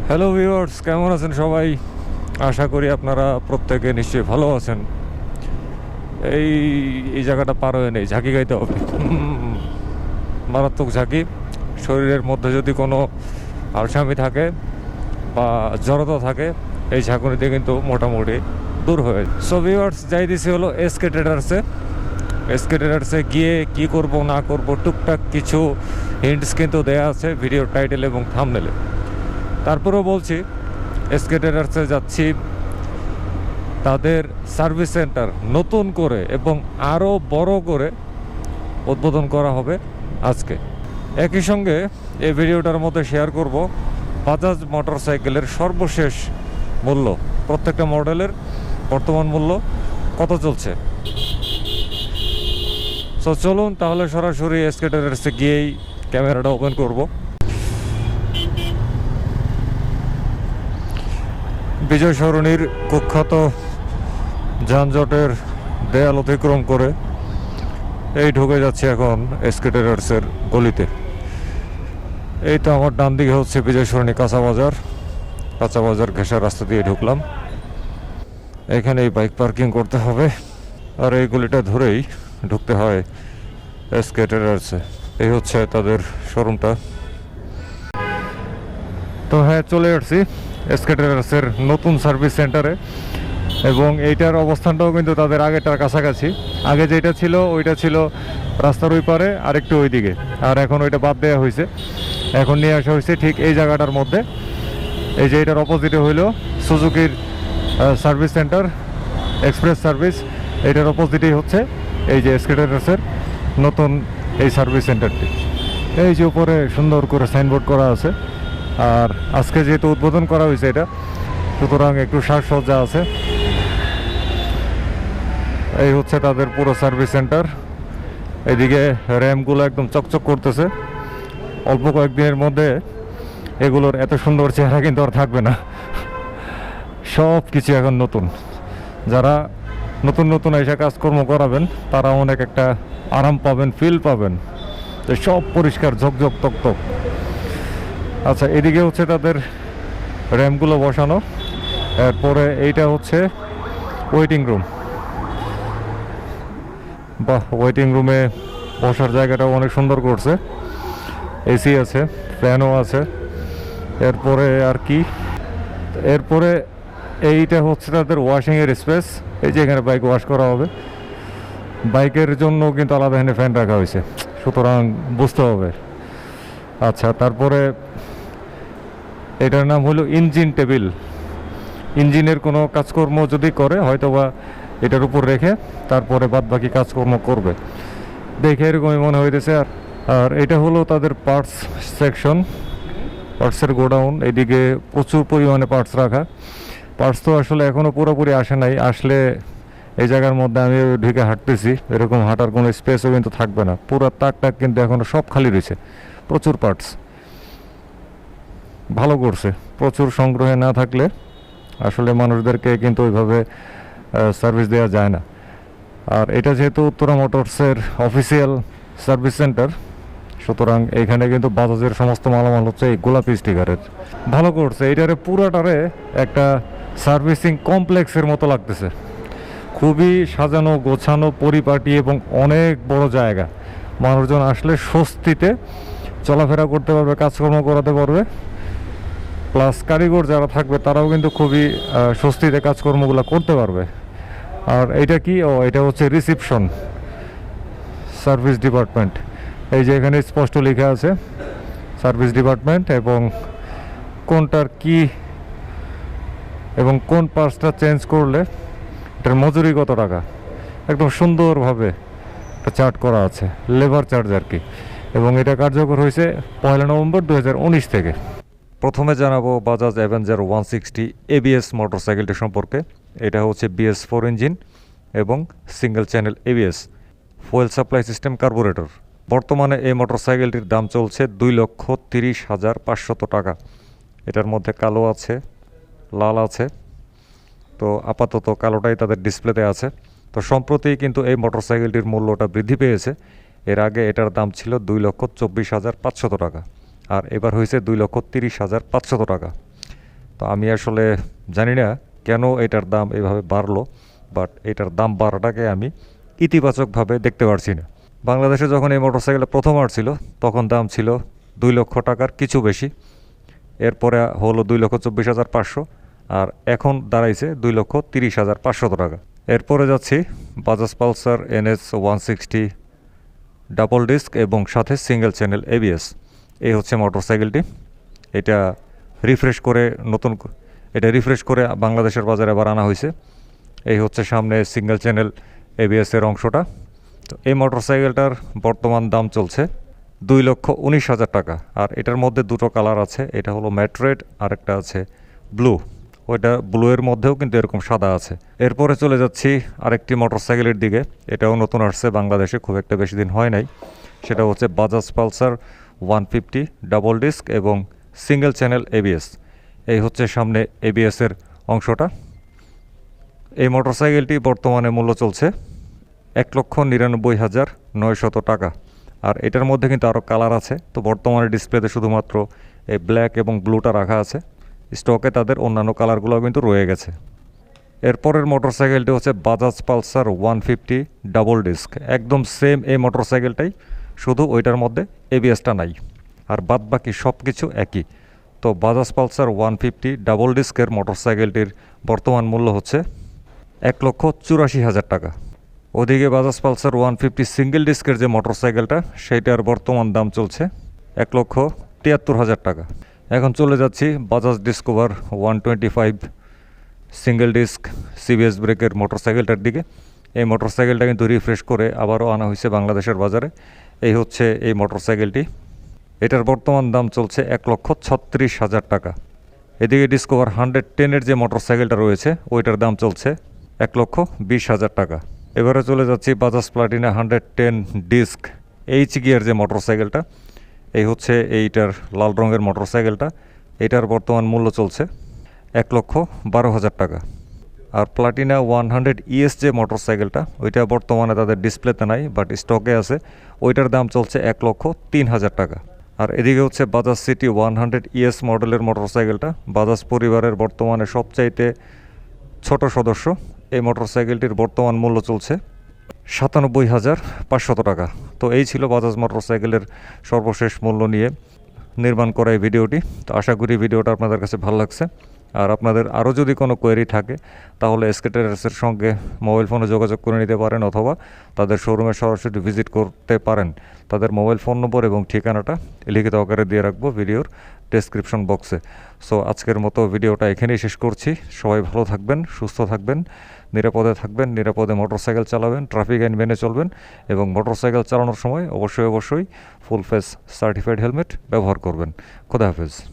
Hello viewers, কেমন আছেন সবাই? আশা করি আপনারা প্রত্যেকে নিশ্চয়ই ভালো আছেন। এই এই জায়গাটা পার হয়ে নেই, ঝাঁকি গাইতে হবে। মারাত্মক ঝাঁকি। শরীরের মধ্যে যদি কোনো আলসামি থাকে বা জড়তা থাকে, এই ঝাঁকুনিতে কিন্তু মোটামুটি দূর হয়ে যায়। সো ভিউয়ার্স, যাই দিছি হলো এসকে ট্রেডার্সে গিয়ে কি করব না করব টুকটাক কিছু হিন্টস কিন্তু দেয়া আছে ভিডিও টাইটেল এবং থাম্বনেলে। তারপরেও বলছি, এসকে ট্রেডার্সে যাচ্ছি। তাদের সার্ভিস সেন্টার নতুন করে এবং আরও বড় করে উদ্বোধন করা হবে আজকে। একই সঙ্গে এই ভিডিওটার মধ্যে শেয়ার করব বাজাজ মোটরসাইকেলের সর্বশেষ মূল্য, প্রত্যেকটা মডেলের বর্তমান মূল্য কত চলছে। সো চলুন তাহলে সরাসরি এসকে ট্রেডার্সে গিয়েই ক্যামেরাটা ওপেন করব। বিজয় সরণির কুখ্যাত যানজটের দেয়াল অতিক্রম করে এই ঢুকে যাচ্ছে এখন এসকে ট্রেডার্সের গলিতে। এই তো আমার ডান দিকে হচ্ছে বিজয় সরণি কাঁচা বাজার ঘেঁষা রাস্তা দিয়ে ঢুকলাম। এখানেই বাইক পার্কিং করতে হবে, আর এই গলিটা ধরেই ঢুকতে হয় এসকে ট্রেডার্সে। এই হচ্ছে তাদের শোরুমটা। তো হ্যাঁ, চলে আসছি এসকে ট্রেডার্সের নতুন সার্ভিস সেন্টারে, এবং এইটার অবস্থানটাও কিন্তু তাদের আগেটার কাছাকাছি। আগে যেটা ছিল ওইটা ছিল রাস্তার ওই পারে আরেকটু ওই দিকে, আর এখন ওইটা বাদ দেওয়া হয়েছে। এখন নিয়ে আসা হয়েছে ঠিক এই জায়গাটার মধ্যে। এই যে এটার অপোজিটে হইল সুজুকির সার্ভিস সেন্টার, এক্সপ্রেস সার্ভিস। এটার অপোজিটেই হচ্ছে এই যে এসকে ট্রেডার্সের নতুন এই সার্ভিস সেন্টারটি। এই যে উপরে সুন্দর করে সাইনবোর্ড করা আছে, আর আজকে যেহেতু উদ্বোধন করা হয়েছে এটা, সুতরাং একটু সাজসজ্জা আছে। এই হচ্ছে তাদের পুরো সার্ভিস সেন্টার। এদিকে র্যামগুলো একদম চকচক করতেছে। অল্প কয়েকদিনের মধ্যে এগুলোর এত সুন্দর চেহারা কিন্তু আর থাকবে না। সব কিছু এখন নতুন। যারা নতুন এসে কাজকর্ম করাবেন তারা অনেক একটা আরাম পাবেন, ফিল পাবেন। তো সব পরিষ্কার, ঝকঝক তকতক। আচ্ছা, এদিকে হচ্ছে তাদের র্যামগুলো বসানো। এরপরে এইটা হচ্ছে ওয়েটিং রুম। বাহ, ওয়েটিং রুমে বসার জায়গাটাও অনেক সুন্দর করছে। এসি আছে, ফ্যানও আছে। এরপরে আর কি, এরপরে এইটা হচ্ছে তাদের ওয়াশিংয়ের স্পেস। এই যে এখানে বাইক ওয়াশ করা হবে। বাইকের জন্য কিন্তু আলাদা এখানে ফ্যান রাখা হয়েছে, সুতরাং বুঝতে হবে। আচ্ছা, তারপরে এটার নাম হলো ইঞ্জিন টেবিল। ইঞ্জিনের কোনো কাজকর্ম যদি করে হয়তোবা এটার উপর রেখে তারপরে বাদ বাকি কাজকর্ম করবে, দেখে এরকমই মনে হইতেছে। আর এটা হলো তাদের পার্টস সেকশন, পার্টসের গোডাউন। এদিকে প্রচুর পরিমাণে পার্টস রাখা। পার্টস তো আসলে এখনও পুরোপুরি আসে নাই। আসলে এই জায়গার মধ্যে আমি ঢুকে হাঁটতেছি, এরকম হাঁটার কোনো স্পেসও কিন্তু থাকবে না। পুরো তাক কিন্তু এখনও সব খালি রয়েছে। প্রচুর পার্টস, ভালো করছে। প্রচুর সংগ্রহে না থাকলে আসলে মানুষদেরকে কিন্তু ওইভাবে সার্ভিস দেওয়া যায় না। আর এটা যেহেতু উত্তরা মোটরসের অফিসিয়াল সার্ভিস সেন্টার, সুতরাং এখানে কিন্তু বাজাজের সমস্ত মালামাল হচ্ছে এই গোলাপি স্টিকারের। ভালো করছে, এটারে পুরাটারে একটা সার্ভিসিং কমপ্লেক্সের মতো লাগতেছে। খুবই সাজানো গোছানো, পরিপাটি এবং অনেক বড় জায়গা। মানুষজন আসলে স্বস্তিতে চলাফেরা করতে পারবে, কাজকর্ম করাতে পারবে। প্লাস কারিগর যারা থাকবে তারাও কিন্তু খুবই স্বস্তিতে কাজকর্মগুলো করতে পারবে। আর এটা কি, এটা হচ্ছে রিসিপশন সার্ভিস ডিপার্টমেন্ট। এই যে এখানে স্পষ্ট লেখা আছে সার্ভিস ডিপার্টমেন্ট, এবং কোনটার কি এবং কোন পার্টসটা চেঞ্জ করলে এটার মজুরি কত টাকা, একদম সুন্দরভাবে একটা চার্ট করা আছে, লেবার চার্জ আর কি। এবং এটা কার্যকর হয়েছে 1 নভেম্বর 2019 থেকে। প্রথমে জানাবো বাজাজ অ্যাভেঞ্জার 160 এবিএস মোটরসাইকেলটি সম্পর্কে। এটা হচ্ছে BS4 ইঞ্জিন এবং single channel ABS, fuel supply system, carburettor. বর্তমানে এই মোটরসাইকেলটির দাম চলছে 2,30,500 টাকা। এটার মধ্যে কালো আছে, লাল আছে। তো আপাতত কালোটাই তাদের ডিসপ্লেতে আছে। তো সম্প্রতি কিন্তু এই মোটরসাইকেলটির মূল্যটা বৃদ্ধি পেয়েছে। এর আগে এটার দাম ছিল 2,24,500 টাকা, আর এবার হয়েছে 2,30,500 টাকা। তো আমি আসলে জানি না কেন এটার দাম এভাবে বাড়লো, বাট এটার দাম বাড়াটাকে আমি ইতিবাচকভাবে দেখতে পারছি না। বাংলাদেশে যখন এই মোটরসাইকেলটা প্রথম আসছিল তখন দাম ছিল 2 লক্ষ টাকার কিছু বেশি, এরপরে হলো 2,24,500, আর এখন দাঁড়াইছে 2,30,500 টাকা। এরপরে যাচ্ছি Bajaj Pulsar NS 160 double disc এবং সাথে সিঙ্গেল চ্যানেল ABS। এই হচ্ছে মোটরসাইকেলটি। এটা রিফ্রেশ করে বাংলাদেশের বাজারে আবার আনা হয়েছে। এই হচ্ছে সামনে সিঙ্গেল চ্যানেল ABS এর অংশটা। তো এই মোটরসাইকেলটার বর্তমান দাম চলছে 2,19,000 টাকা। আর এটার মধ্যে দুটো কালার আছে, এটা হলো ম্যাট রেড আর একটা আছে ব্লু। ওইটা ব্লু এর মধ্যেও কিন্তু এরকম সাদা আছে। এরপরে চলে যাচ্ছি আরেকটি মোটরসাইকেলের দিকে, এটাও নতুন আসছে বাংলাদেশে, খুব একটা বেশি দিন হয় নাই। সেটা হচ্ছে বাজাজ পালসার 150 ডাবল ডিস্ক এবং সিঙ্গেল চ্যানেল ABS। এই হচ্ছে সামনে ABS এর অংশটা। এই মোটরসাইকেলটি বর্তমানে মূল্য চলছে 1,99,900 টাকা। আর এটার মধ্যে কিন্তু আরও কালার আছে, তো বর্তমানে ডিসপ্লেতে শুধুমাত্র এই ব্ল্যাক এবং ব্লুটা রাখা আছে, স্টকে তাদের অন্যান্য কালারগুলো কিন্তু রয়ে গেছে। এরপরের মোটরসাইকেলটি হচ্ছে বাজাজ পালসার 150 ডাবল ডিস্ক, একদম সেম এই মোটরসাইকেলটাই, শুধু ওইটার মধ্যে ABSটা নাই, আর বাদ বাকি সব কিছু একই। তো বাজাজ পালসার 150 ডাবল ডিস্কের মোটরসাইকেলটির বর্তমান মূল্য হচ্ছে 1,84,000 টাকা। ওদিকে বাজাজ পালসার 150 সিঙ্গেল ডিস্কের যে মোটরসাইকেলটা, সেইটার বর্তমান দাম চলছে 1,73,000 টাকা। এখন চলে যাচ্ছি Bajaj discover 125 single disc CBS ব্রেকের মোটরসাইকেলটার দিকে। এই মোটরসাইকেলটা কিন্তু রিফ্রেশ করে আবারও আনা হয়েছে বাংলাদেশের বাজারে। এই হচ্ছে এই মোটরসাইকেলটি, এটার বর্তমান দাম চলছে 1,36,000 টাকা। এদিকে ডিসকভার 110-এর যে মোটরসাইকেলটা রয়েছে ওইটার দাম চলছে 1,20,000 টাকা। এবারে চলে যাচ্ছি Bajaj Platina 110 disc H gear যে মোটরসাইকেলটা, এই হচ্ছে এইটার লাল রঙের মোটরসাইকেলটা। এটার বর্তমান মূল্য চলছে 1,12,000 টাকা। আর প্লাটিনা 100 ES যে মোটরসাইকেলটা, ওইটা বর্তমানে তাদের ডিসপ্লেতে নাই বাট স্টকে আছে, ওইটার দাম চলছে 1,03,000 টাকা। আর এদিকে হচ্ছে বাজাজ সিটি 100 ES মডেলের মোটরসাইকেলটা, বাজাজ পরিবারের বর্তমানে সবচাইতে ছোট সদস্য। এই মোটরসাইকেলটির বর্তমান মূল্য চলছে 97,500 টাকা। তো এই ছিল বাজাজ মোটরসাইকেলের সর্বশেষ মূল্য নিয়ে নির্মাণ করা এই ভিডিওটি। তো আশা করি ভিডিওটা আপনাদের কাছে ভালো লাগছে। আর আপনাদের আরও যদি কোনো কোয়েরি থাকে তাহলে SK ট্রেডার্সের সঙ্গে মোবাইল ফোনে যোগাযোগ করে নিতে পারেন, অথবা তাদের শোরুমে সরাসরি ভিজিট করতে পারেন। তাদের মোবাইল ফোন নম্বর এবং ঠিকানাটা লিখিত আকারে দিয়ে রাখবো ভিডিওর ডেসক্রিপশন বক্সে। সো আজকের মতো ভিডিওটা এখানেই শেষ করছি। সবাই ভালো থাকবেন, সুস্থ থাকবেন, নিরাপদে থাকবেন, নিরাপদে মোটরসাইকেল চালাবেন, ট্রাফিক আইন মেনে চলবেন এবং মোটরসাইকেল চালানোর সময় অবশ্যই ফুল ফেস সার্টিফাইড হেলমেট ব্যবহার করবেন। খোদা হাফেজ।